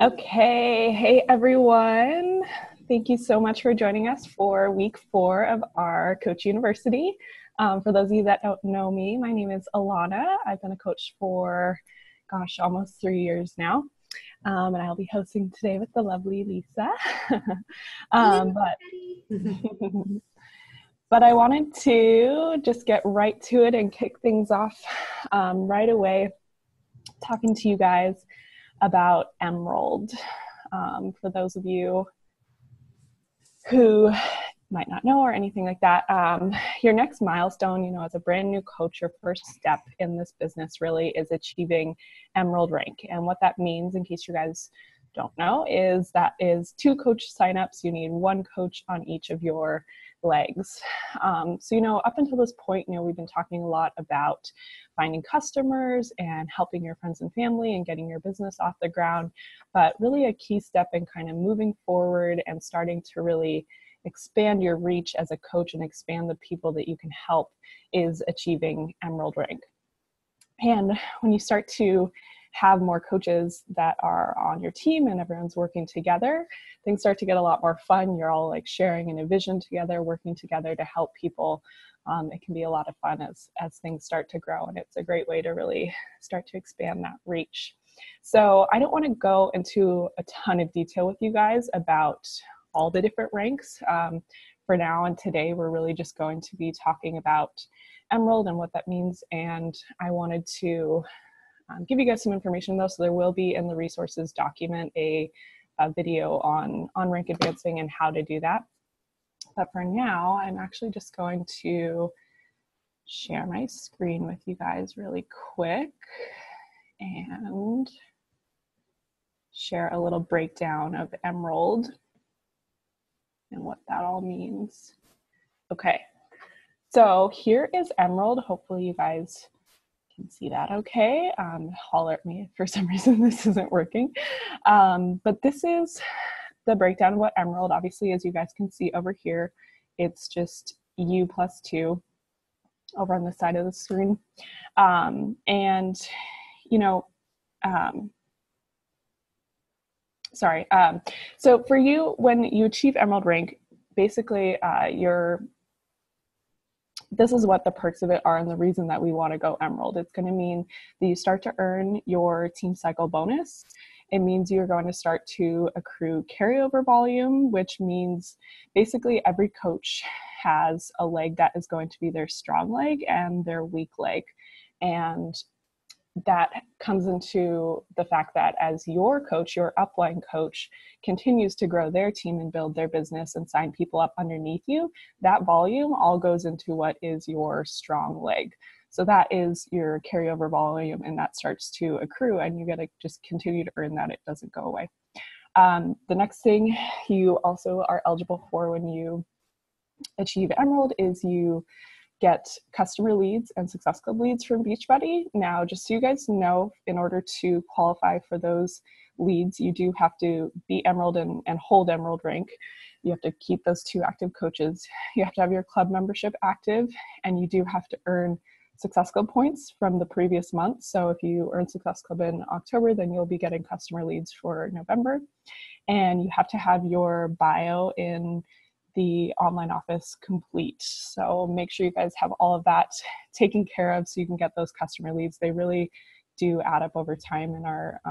Okay, hey everyone. Thank you so much for joining us for week 4 of our Coach University. For those of you that don't know me, my name is Alana. I've been a coach for, almost 3 years now. And I'll be hosting today with the lovely Lisa. But I wanted to just get right to it and kick things off right away, talking to you guys about Emerald. For those of you who might not know or anything like that, your next milestone, as a brand new coach, your first step in this business really is achieving Emerald rank. And what that means, in case you guys don't know, is that is 2 coach signups. You need 1 coach on each of your legs. So, up until this point, we've been talking a lot about finding customers and helping your friends and family and getting your business off the ground. But really a key step in kind of moving forward and starting to really expand your reach as a coach and expand the people that you can help is achieving Emerald rank. And when you start to have more coaches that are on your team and everyone's working together, things start to get a lot more fun. You're all like sharing in a vision together, working together to help people. It can be a lot of fun as things start to grow, and it's a great way to really start to expand that reach. So I don't want to go into a ton of detail with you guys about all the different ranks. For now and today, we're really just going to be talking about Emerald and what that means. And I wanted to give you guys some information though. So there will be in the resources document a video on rank advancing and how to do that. But for now, I'm actually just going to share my screen with you guys really quick and share a little breakdown of Emerald and what that all means. Okay, so here is Emerald. Hopefully you guys can see that okay. Holler at me if for some reason this isn't working. But this is the breakdown of what Emerald, obviously, as you guys can see over here, it's just U plus 2 over on the side of the screen. So for you, when you achieve Emerald rank, basically this is what the perks of it are and the reason that we want to go Emerald. It's going to mean that you start to earn your team cycle bonus. It means you're going to start to accrue carryover volume, which means basically every coach has a leg that is going to be their strong leg and their weak leg. And that comes into the fact that as your coach, your upline coach, continues to grow their team and build their business and sign people up underneath you, that volume all goes into what is your strong leg. So that is your carryover volume, and that starts to accrue, and you got to just continue to earn that. It doesn't go away. The next thing you also are eligible for when you achieve Emerald is you get customer leads and Success Club leads from Beachbody. Now, just so you guys know, in order to qualify for those leads, you do have to be Emerald and hold Emerald rank. You have to keep those 2 active coaches. You have to have your club membership active, and you do have to earn Success Club points from the previous month. So if you earn Success Club in October, then you'll be getting customer leads for November. And you have to have your bio in the online office complete. So make sure you guys have all of that taken care of so you can get those customer leads. They really do add up over time and are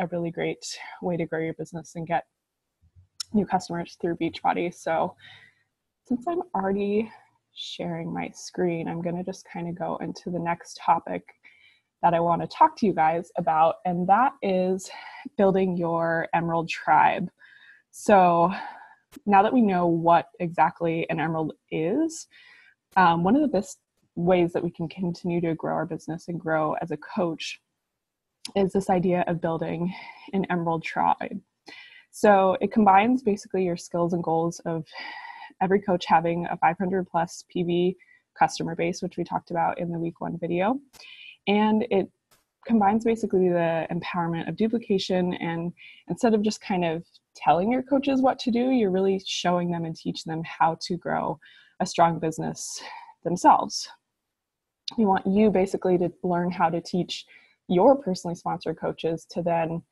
a really great way to grow your business and get new customers through Beachbody. So since I'm already sharing my screen, I'm going to just kind of go into the next topic that I want to talk to you guys about, and that is building your Emerald tribe. So now that we know what exactly an Emerald is, one of the best ways that we can continue to grow our business and grow as a coach is this idea of building an Emerald tribe. So it combines basically your skills and goals of every coach having a 500 plus PV customer base, which we talked about in the week 1 video. And it combines basically the empowerment of duplication, and instead of just kind of telling your coaches what to do, you're really showing them and teaching them how to grow a strong business themselves. We want you basically to learn how to teach your personally sponsored coaches to then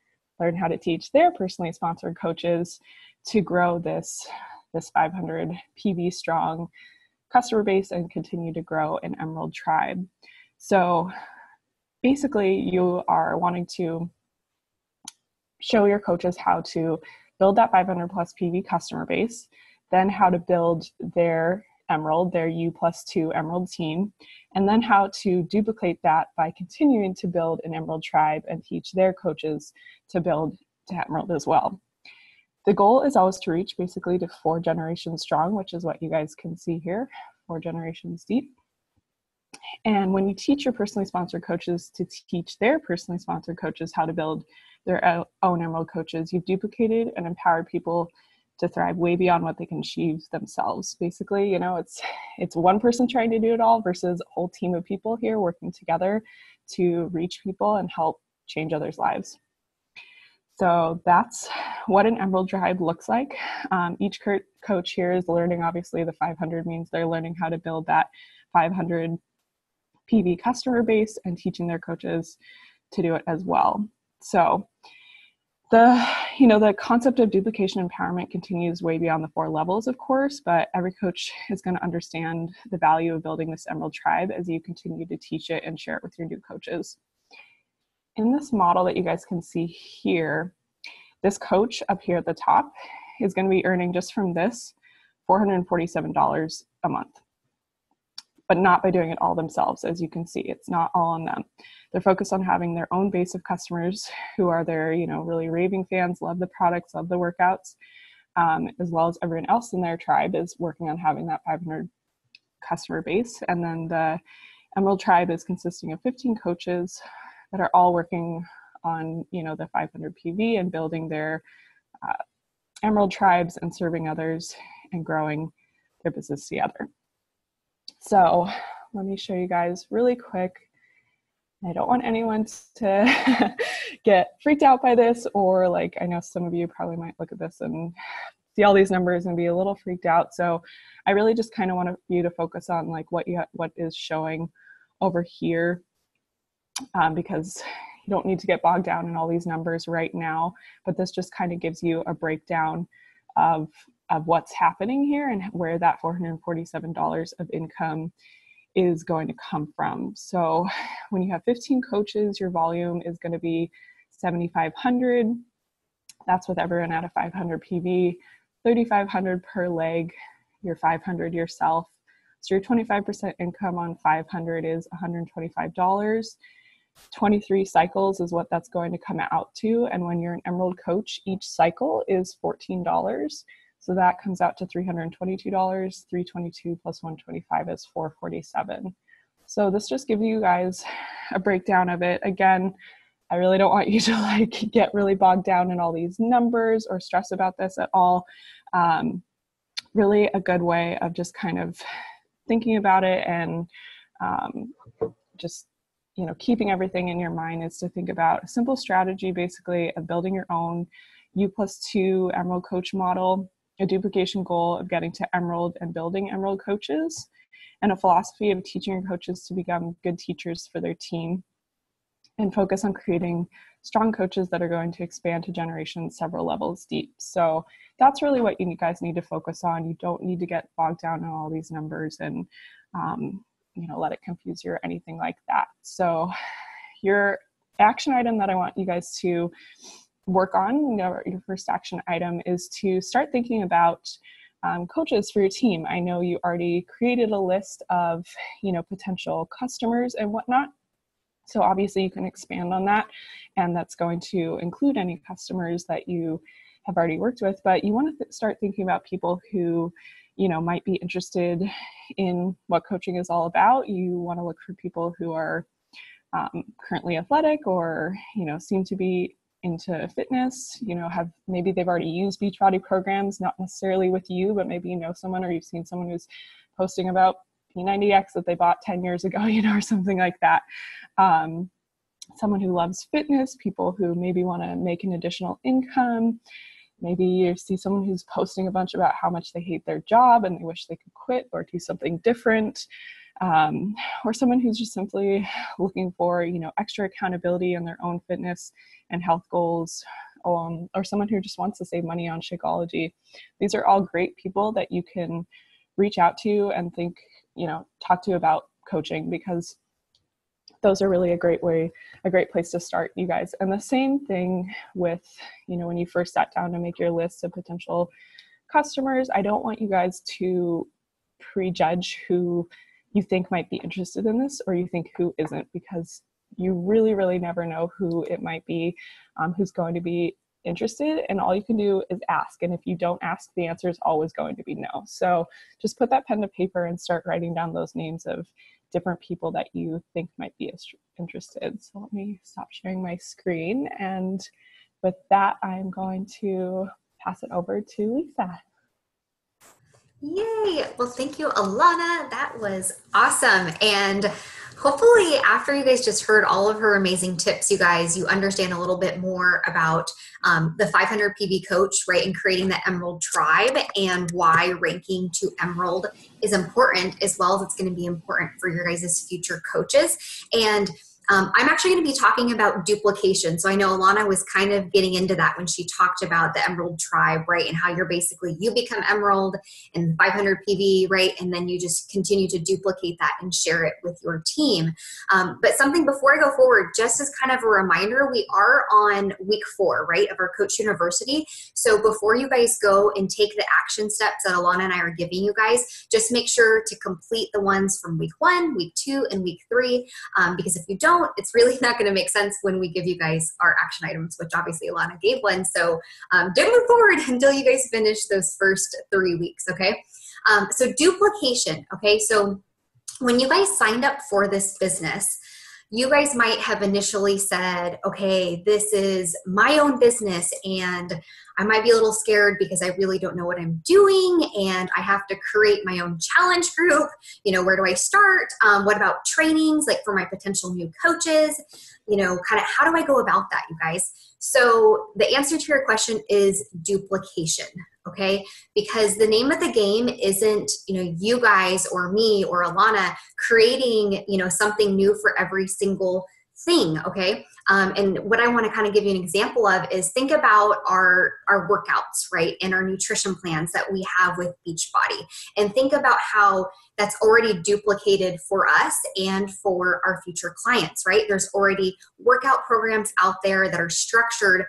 learn how to teach their personally sponsored coaches to grow this 500 PV strong customer base and continue to grow an Emerald tribe. So basically, you are wanting to show your coaches how to build that 500 plus PV customer base, then how to build their Emerald, their U+2 Emerald team, and then how to duplicate that by continuing to build an Emerald tribe and teach their coaches to build to Emerald as well. The goal is always to reach basically to 4 generations strong, which is what you guys can see here, 4 generations deep. And when you teach your personally sponsored coaches to teach their personally sponsored coaches how to build their own Emerald coaches, you've duplicated and empowered people to thrive way beyond what they can achieve themselves. Basically, you know, it's one person trying to do it all versus a whole team of people here working together to reach people and help change others' lives. So that's what an Emerald tribe looks like. Each coach here is learning, obviously the 500 means they're learning how to build that 500 PV customer base and teaching their coaches to do it as well. So the concept of duplication empowerment continues way beyond the 4 levels, of course, but every coach is going to understand the value of building this Emerald tribe as you continue to teach it and share it with your new coaches. In this model that you guys can see here, this coach up here at the top is going to be earning just from this $447 a month, but not by doing it all themselves. As you can see, it's not all on them. They're focused on having their own base of customers who are their, really raving fans, love the products, love the workouts, as well as everyone else in their tribe is working on having that 500 customer base. And then the Emerald tribe is consisting of 15 coaches that are all working on, the 500 PV and building their Emerald tribes and serving others and growing their business together. So let me show you guys really quick. I don't want anyone to get freaked out by this, or I know some of you probably might look at this and see all these numbers and be a little freaked out. So I really just kind of want you to focus on what is showing over here, because you don't need to get bogged down in all these numbers right now, but this just kind of gives you a breakdown of what's happening here and where that $447 of income is going to come from. So when you have 15 coaches, your volume is going to be 7,500. That's with everyone at a 500 PV, 3,500 per leg, your 500 yourself. So your 25% income on 500 is $125. 23 cycles is what that's going to come out to. And when you're an Emerald coach, each cycle is $14. So that comes out to $322. 322 plus 125 is $447. So this just gives you guys a breakdown of it. Again, I really don't want you to get really bogged down in all these numbers or stress about this at all. Really a good way of just kind of thinking about it and just keeping everything in your mind is to think about a simple strategy basically of building your own U+2 Emerald coach model, a duplication goal of getting to Emerald and building Emerald coaches, and a philosophy of teaching your coaches to become good teachers for their team, and focus on creating strong coaches that are going to expand to generations several levels deep. So that's really what you guys need to focus on. You don't need to get bogged down in all these numbers and let it confuse you or anything like that. So your action item that I want you guys to work on, your first action item, is to start thinking about coaches for your team. I know you already created a list of potential customers and whatnot. So obviously you can expand on that, and that's going to include any customers that you have already worked with, but you want to start thinking about people who might be interested in what coaching is all about. You want to look for people who are currently athletic or, seem to be into fitness, maybe they've already used Beachbody programs, not necessarily with you, but maybe someone, or you've seen someone who's posting about P90X that they bought 10 years ago, or something like that. Someone who loves fitness, people who maybe want to make an additional income. Maybe you see someone who's posting a bunch about how much they hate their job and they wish they could quit or do something different. Or someone who's just simply looking for, extra accountability in their own fitness and health goals, or someone who just wants to save money on Shakeology. These are all great people that you can reach out to and talk to about coaching, because those are really a great place to start, you guys. And the same thing with, when you first sat down to make your list of potential customers, I don't want you guys to prejudge who you think might be interested in this or you think who isn't, because you really, really never know who it might be, who's going to be interested. And all you can do is ask. And if you don't ask, the answer is always going to be no. So just put that pen to paper and start writing down those names of different people that you think might be interested. So let me stop sharing my screen. And with that, I'm going to pass it over to Lisa. Yay! Well, thank you, Alana. That was awesome. And hopefully after you guys just heard all of her amazing tips, you understand a little bit more about the 500 PV coach, right? And creating the Emerald tribe and why ranking to Emerald is important, as well as it's going to be important for your guys' future coaches. And I'm actually going to be talking about duplication. So I know Alana was kind of getting into that when she talked about the Emerald tribe, right? And how you become Emerald and 500 PV, right? And then you just continue to duplicate that and share it with your team. But something before I go forward, just as kind of a reminder, we are on week 4, right, of our Coach University. So before you guys go and take the action steps that Alana and I are giving you guys, just make sure to complete the ones from week 1, week 2, and week 3, because if you don't, it's really not going to make sense when we give you guys our action items, which obviously Alana gave one. So don't move forward until you guys finish those first 3 weeks, okay? So duplication, okay? So when you guys signed up for this business, you guys might have initially said, okay, this is my own business and I might be a little scared because I really don't know what I'm doing and I have to create my own challenge group. Where do I start? What about trainings, like for my potential new coaches? Kind of how do I go about that, you guys? So the answer to your question is duplication, okay? Because the name of the game isn't, you guys or me or Alana creating, something new for every single thing, okay? And what I want to kind of give you an example of is think about our workouts, right? And our nutrition plans that we have with Beachbody. And think about how that's already duplicated for us and for our future clients, right? There's already workout programs out there that are structured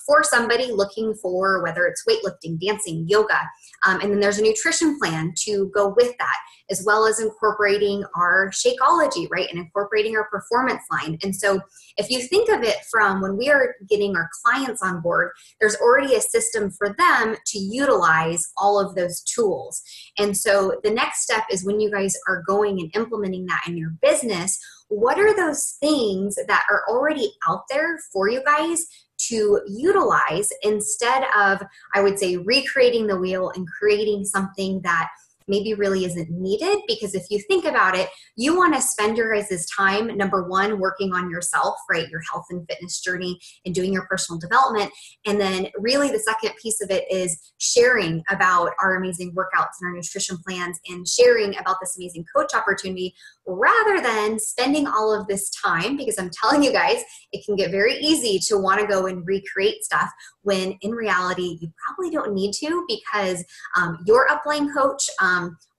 for somebody looking for whether it's weightlifting, dancing, yoga. And then there's a nutrition plan to go with that, as well as incorporating our Shakeology, right? And incorporating our performance line. And so if you think of it from when we are getting our clients on board, there's already a system for them to utilize all of those tools. And so the next step is when you guys are going and implementing that in your business, what are those things that are already out there for you guys to utilize instead of, I would say, recreating the wheel and creating something that maybe really isn't needed? Because if you think about it, you want to spend your guys' time, number one, working on yourself, right? Your health and fitness journey and doing your personal development. And then really the second piece of it is sharing about our amazing workouts and our nutrition plans and sharing about this amazing coach opportunity, rather than spending all of this time, because I'm telling you guys, it can get very easy to want to go and recreate stuff when in reality, you probably don't need to, because your upline coach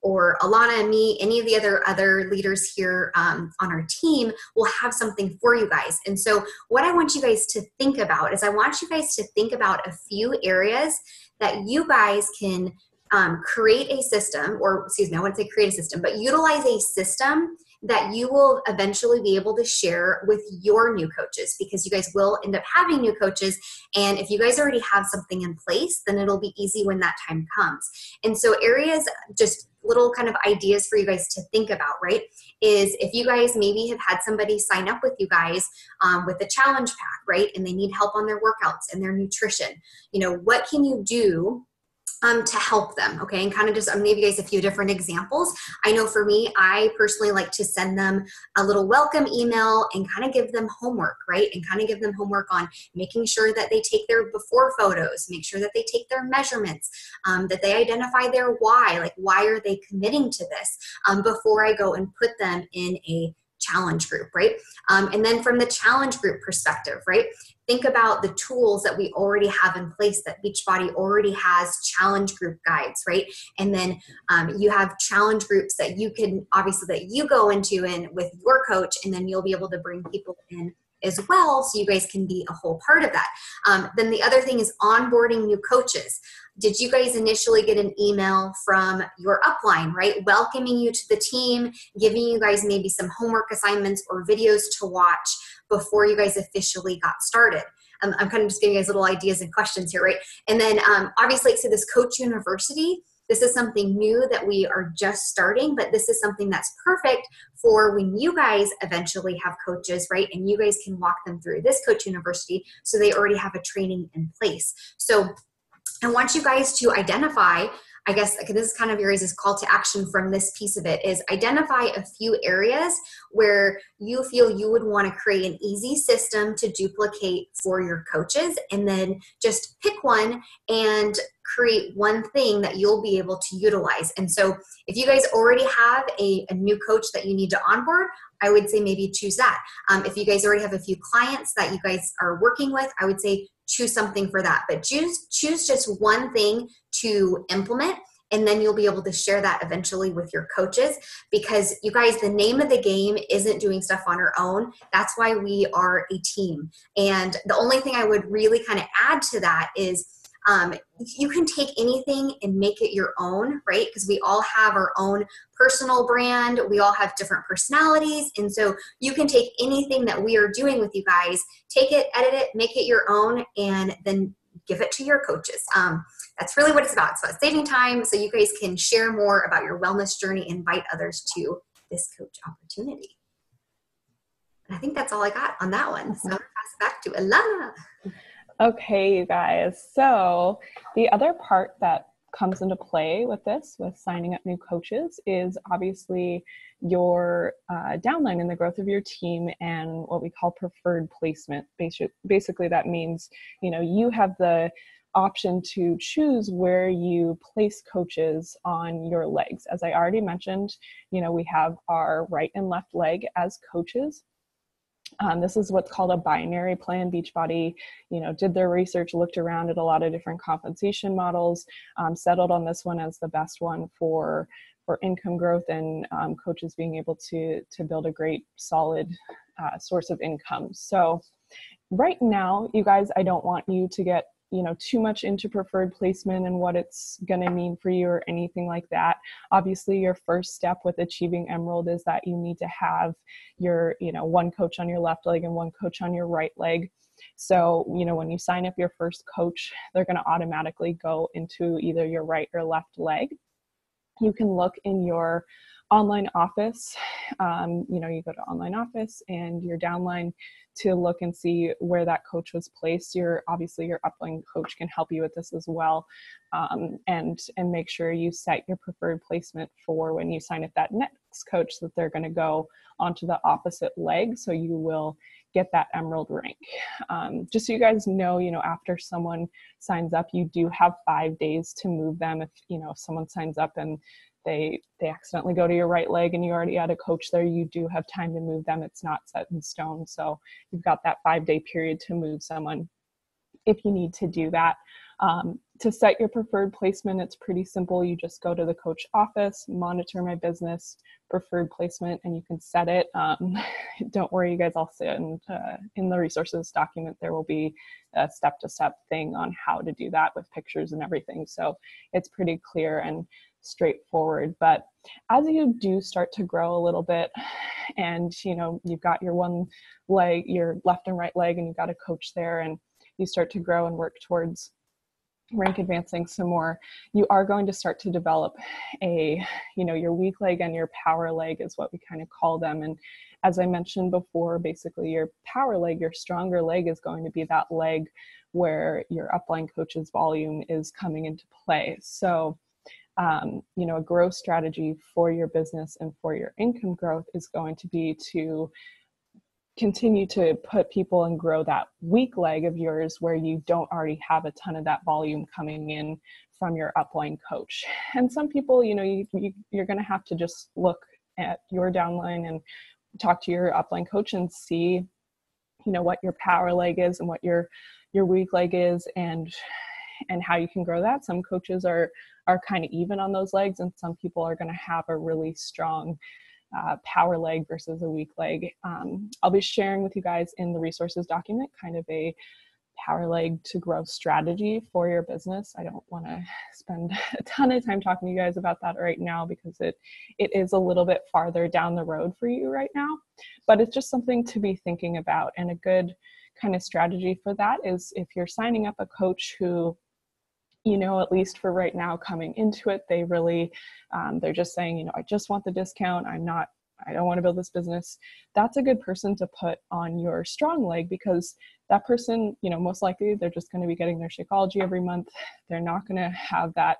or Alana and me, any of the other leaders here on our team will have something for you guys. And so what I want you guys to think about is I want you guys to think about a few areas that you guys can create a system, or excuse me, I wouldn't say create a system, but utilize a system that you will eventually be able to share with your new coaches, because you guys will end up having new coaches. And if you guys already have something in place, then it'll be easy when that time comes. And so areas, just little kind of ideas for you guys to think about, right, is if you guys maybe have had somebody sign up with you guys with a challenge pack, right, and they need help on their workouts and their nutrition, what can you do to help them, okay? And kind of just, I'm gonna give you guys a few different examples. I know for me, I personally like to send them a little welcome email and kind of give them homework, right? And kind of give them homework on making sure that they take their before photos, make sure that they take their measurements, that they identify their why, like why are they committing to this before I go and put them in a challenge group, right? And then from the challenge group perspective, right? Think about the tools that we already have in place, that Beachbody already has challenge group guides, right? And then you have challenge groups that you can, obviously, that you go into and with your coach, and then you'll be able to bring people in as well, so you guys can be a whole part of that. Then the other thing is onboarding new coaches. Did you guys initially get an email from your upline, right? Welcoming you to the team, giving you guys maybe some homework assignments or videos to watch before you guys officially got started? I'm kind of just giving you guys little ideas and questions here, right? And then obviously, so this Coach University, this is something new that we are just starting, but this is something that's perfect for when you guys eventually have coaches, right? And you guys can walk them through this Coach University, so they already have a training in place. So I want you guys to identify, I guess this is kind of your guys' call to action from this piece of it, is identify a few areas where you feel you would want to create an easy system to duplicate for your coaches, and then just pick one and create one thing that you'll be able to utilize. And so if you guys already have a new coach that you need to onboard, I would say maybe choose that. If you guys already have a few clients that you guys are working with, I would say choose something for that. But choose just one thing to implement, and then you'll be able to share that eventually with your coaches, because you guys, the name of the game isn't doing stuff on our own. That's why we are a team. And the only thing I would really kind of add to that is you can take anything and make it your own, right? Because we all have our own personal brand. We all have different personalities. And so you can take anything that we are doing with you guys, take it, edit it, make it your own, and then give it to your coaches. That's really what it's about. It's about saving time so you guys can share more about your wellness journey, invite others to this coach opportunity. And I think that's all I got on that one. So I'm going to pass it back to Alana. Okay, you guys. So the other part that comes into play with this, with signing up new coaches, is obviously your downline and the growth of your team and what we call preferred placement. Basically, that means, you have the option to choose where you place coaches on your legs. As I already mentioned, we have our right and left leg as coaches. This is what's called a binary plan. Beachbody, did their research, looked around at a lot of different compensation models, settled on this one as the best one for income growth and coaches being able to build a great, solid source of income. So right now, you guys, I don't want you to get too much into preferred placement and what it's going to mean for you or anything like that. Obviously, your first step with achieving Emerald is that you need to have your, one coach on your left leg and one coach on your right leg. So, when you sign up your first coach, they're going to automatically go into either your right or left leg. You can look in your online office, you go to online office and your downline to look and see where that coach was placed. Obviously your upline coach can help you with this as well, and make sure you set your preferred placement for when you sign up that next coach, that they're going to go onto the opposite leg, so you will get that Emerald rank. Just so you guys know, after someone signs up, you do have 5 days to move them. If someone signs up and they accidentally go to your right leg and you already had a coach there, you do have time to move them. It's not set in stone. So you've got that 5-day period to move someone if you need to do that. To set your preferred placement, it's pretty simple. You just go to the coach office, monitor my business, preferred placement, and you can set it. Don't worry, you guys, I'll say in the resources document, there will be a step-to-step thing on how to do that with pictures and everything. So it's pretty clear and straightforward. But as you do start to grow a little bit and you've got your one leg, your left and right leg, and you've got a coach there, and you start to grow and work towards rank advancing some more, you are going to start to develop your weak leg and your power leg is what we kind of call them. And as I mentioned before, basically your power leg, your stronger leg, is going to be that leg where your upline coach's volume is coming into play. So a growth strategy for your business and for your income growth is going to be to continue to put people and grow that weak leg of yours where you don't already have a ton of that volume coming in from your upline coach. And some people, you're going to have to just look at your downline and talk to your upline coach and see, what your power leg is and what your weak leg is, and how you can grow that. Some coaches are kind of even on those legs, and some people are going to have a really strong power leg versus a weak leg. I'll be sharing with you guys in the resources document kind of a power leg to growth strategy for your business. I don't want to spend a ton of time talking to you guys about that right now, because it is a little bit farther down the road for you right now, but it's just something to be thinking about. And a good kind of strategy for that is if you're signing up a coach who, at least for right now coming into it, they really, they're just saying, I just want the discount. I don't want to build this business. That's a good person to put on your strong leg, because that person, most likely they're just going to be getting their Shakeology every month. They're not going to have that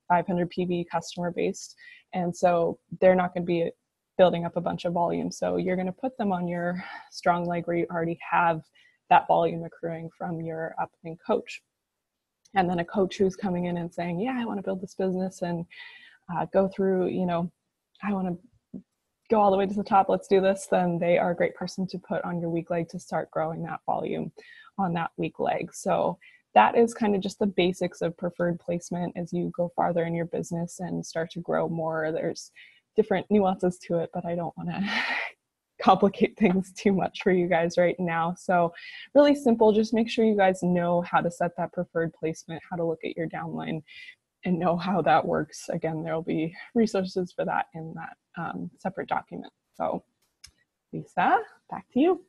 500 PV customer base. And so they're not going to be building up a bunch of volume. So you're going to put them on your strong leg where you already have that volume accruing from your upline coach. And then a coach who's coming in and saying, yeah, I want to build this business and go through, I want to go all the way to the top, let's do this, then they are a great person to put on your weak leg to start growing that volume on that weak leg. So that is kind of just the basics of preferred placement as you go farther in your business and start to grow more. There's different nuances to it, but I don't want to complicate things too much for you guys right now. So really simple, just make sure you guys know how to set that preferred placement, how to look at your downline and know how that works. Again, there'll be resources for that in that separate document. So Lisa, back to you.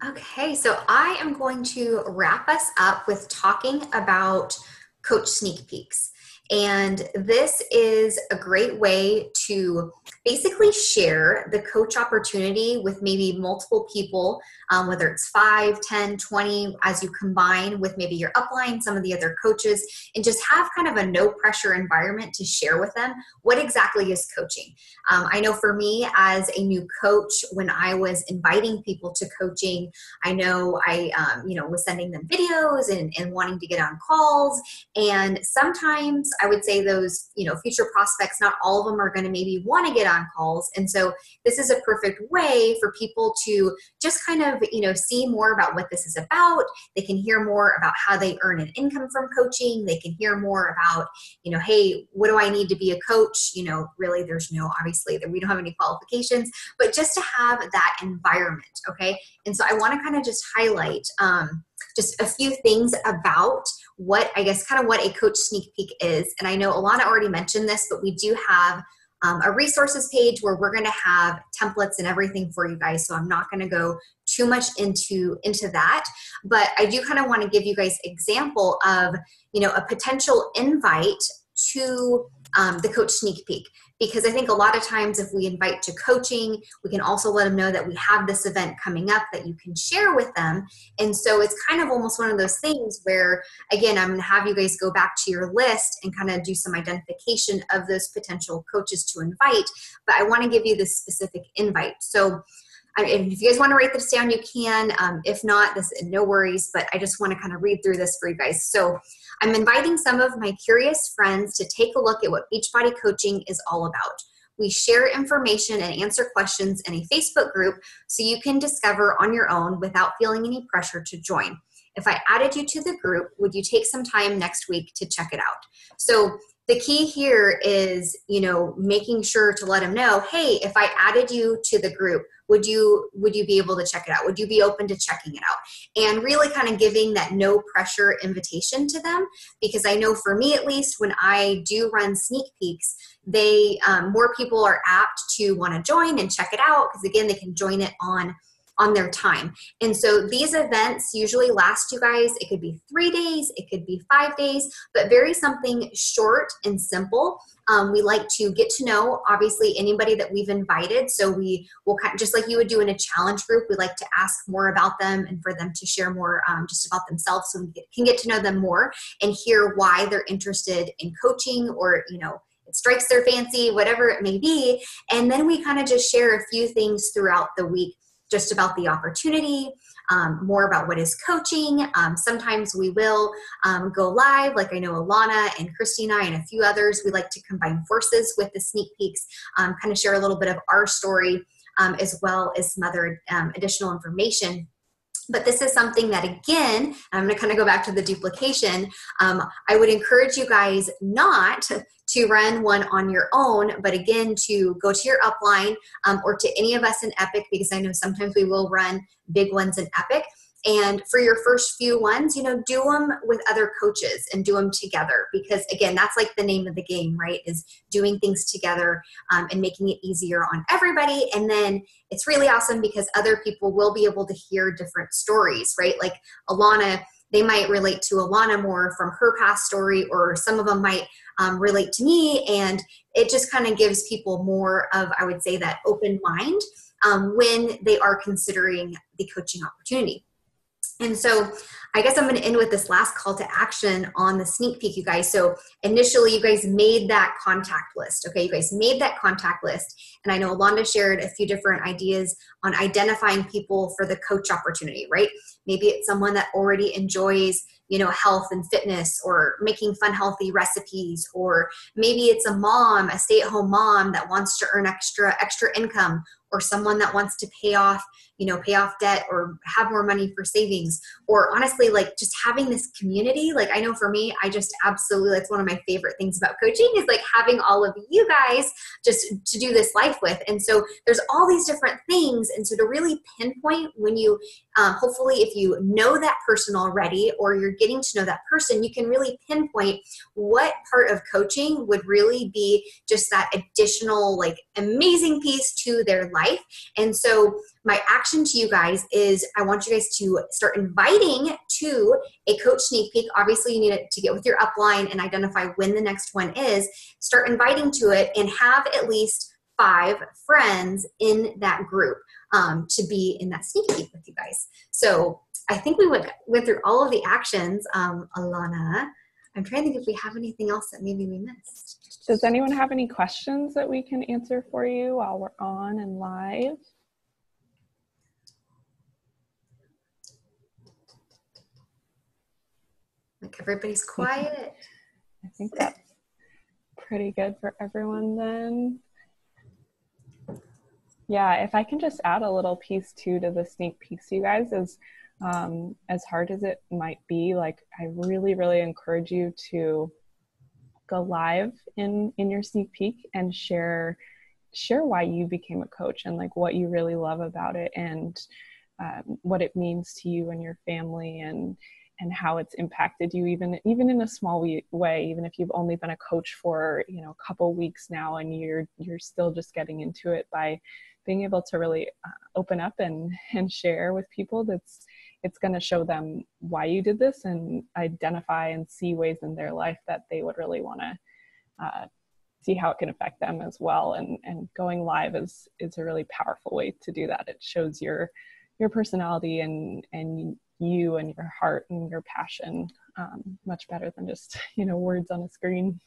Okay, so I am going to wrap us up with talking about coach sneak peeks. And this is a great way to basically share the coach opportunity with maybe multiple people, whether it's 5, 10, 20, as you combine with maybe your upline, some of the other coaches, and just have kind of a no pressure environment to share with them what exactly is coaching. I know for me as a new coach, when I was inviting people to coaching, I know I was sending them videos and wanting to get on calls. And sometimes I would say those, future prospects, not all of them are going to maybe want to get on calls. And so this is a perfect way for people to just kind of, see more about what this is about. They can hear more about how they earn an income from coaching. They can hear more about, hey, what do I need to be a coach? Really there's obviously that we don't have any qualifications, but just to have that environment. Okay. And so I want to kind of just highlight just a few things about what a coach sneak peek is. And I know Alana already mentioned this, but we do have a resources page where we're going to have templates and everything for you guys. So I'm not going to go too much into that, but I do kind of want to give you guys example of, a potential invite to the coach sneak peek. Because I think a lot of times if we invite to coaching, we can also let them know that we have this event coming up that you can share with them. And so it's kind of almost one of those things where, again, I'm going to have you guys go back to your list and kind of do some identification of those potential coaches to invite. But I want to give you this specific invite. So if you guys want to write this down, you can. If not, no worries, but I just want to kind of read through this for you guys. So I'm inviting some of my curious friends to take a look at what Beachbody Coaching is all about. We share information and answer questions in a Facebook group so you can discover on your own without feeling any pressure to join. If I added you to the group, would you take some time next week to check it out? So the key here is, making sure to let them know, hey, if I added you to the group, would you be able to check it out? Would you be open to checking it out? And really kind of giving that no pressure invitation to them, because I know for me, at least, when I do run sneak peeks, more people are apt to want to join and check it out, because again, they can join it on their time. And so these events usually last, you guys, it could be 3 days, it could be 5 days, but very something short and simple. We like to get to know, obviously, anybody that we've invited. So we will kind of, just like you would do in a challenge group, we like to ask more about them and for them to share more just about themselves, so we can get to know them more and hear why they're interested in coaching, or, it strikes their fancy, whatever it may be. And then we kind of just share a few things throughout the week just about the opportunity, more about what is coaching. Sometimes we will go live, like I know Alana and Christina and a few others. We like to combine forces with the sneak peeks, kind of share a little bit of our story as well as some other additional information. But this is something that, again, I'm going to kind of go back to the duplication. I would encourage you guys not to run one on your own, but again, to go to your upline or to any of us in Epic, because I know sometimes we will run big ones in Epic. And for your first few ones, do them with other coaches and do them together, because again, that's like the name of the game, right? Is doing things together and making it easier on everybody. And then it's really awesome because other people will be able to hear different stories, right? Like Alana, they might relate to Alana more from her past story, or some of them might relate to me. And it just kind of gives people more of, I would say, that open mind when they are considering the coaching opportunity. And so I guess I'm going to end with this last call to action on the sneak peek, you guys. So initially, you guys made that contact list. Okay, you guys made that contact list. And I know Alonda shared a few different ideas on identifying people for the coach opportunity, right? Maybe it's someone that already enjoys, health and fitness, or making fun, healthy recipes, or maybe it's a mom, a stay-at-home mom that wants to earn extra income, or someone that wants to pay off debt or have more money for savings, or honestly, like just having this community. Like I know for me, I just absolutely, that's one of my favorite things about coaching is like having all of you guys just to do this life with. And so there's all these different things. And so to really pinpoint when you, hopefully if you know that person already, or you're getting to know that person, you can really pinpoint what part of coaching would really be just that additional, like amazing piece to their life. And so my action to you guys is I want you guys to start inviting to a coach sneak peek. Obviously, you need to get with your upline and identify when the next one is. Start inviting to it and have at least 5 friends in that group to be in that sneak peek with you guys. So I think we went through all of the actions. Alana, I'm trying to think if we have anything else that maybe we missed. Does anyone have any questions that we can answer for you while we're on and live? Like everybody's quiet. I think that's pretty good for everyone then. Yeah, if I can just add a little piece too to the sneak peeks, you guys, is as hard as it might be, like I really, really encourage you to go live in your sneak peek and share why you became a coach and like what you really love about it, and what it means to you and your family, and how it's impacted you even in a small way, even if you've only been a coach for a couple weeks now and you're still just getting into it. By being able to really open up and share with people, it's going to show them why you did this and identify and see ways in their life that they would really want to see how it can affect them as well. And going live is a really powerful way to do that. It shows your personality and you and your heart and your passion much better than just words on a screen.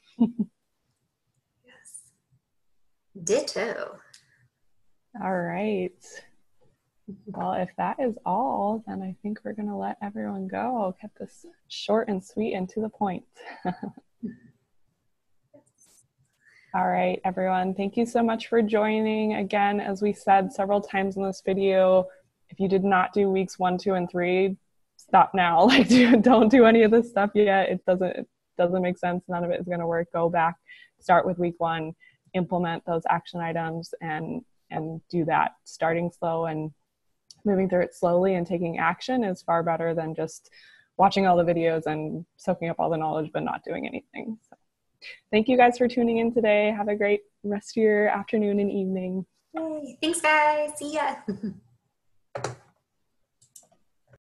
Yes. Ditto. All right. Well, if that is all, then I think we're going to let everyone go. I'll keep this short and sweet and to the point. All right, everyone. Thank you so much for joining. Again, as we said several times in this video, if you did not do weeks 1, 2, and 3, stop now. Like, don't do any of this stuff yet. It doesn't make sense. None of it is going to work. Go back, start with week 1, implement those action items, and do that. Starting slow and moving through it slowly and taking action is far better than just watching all the videos and soaking up all the knowledge but not doing anything. So thank you guys for tuning in today. Have a great rest of your afternoon and evening. Yay. Thanks, guys. See ya.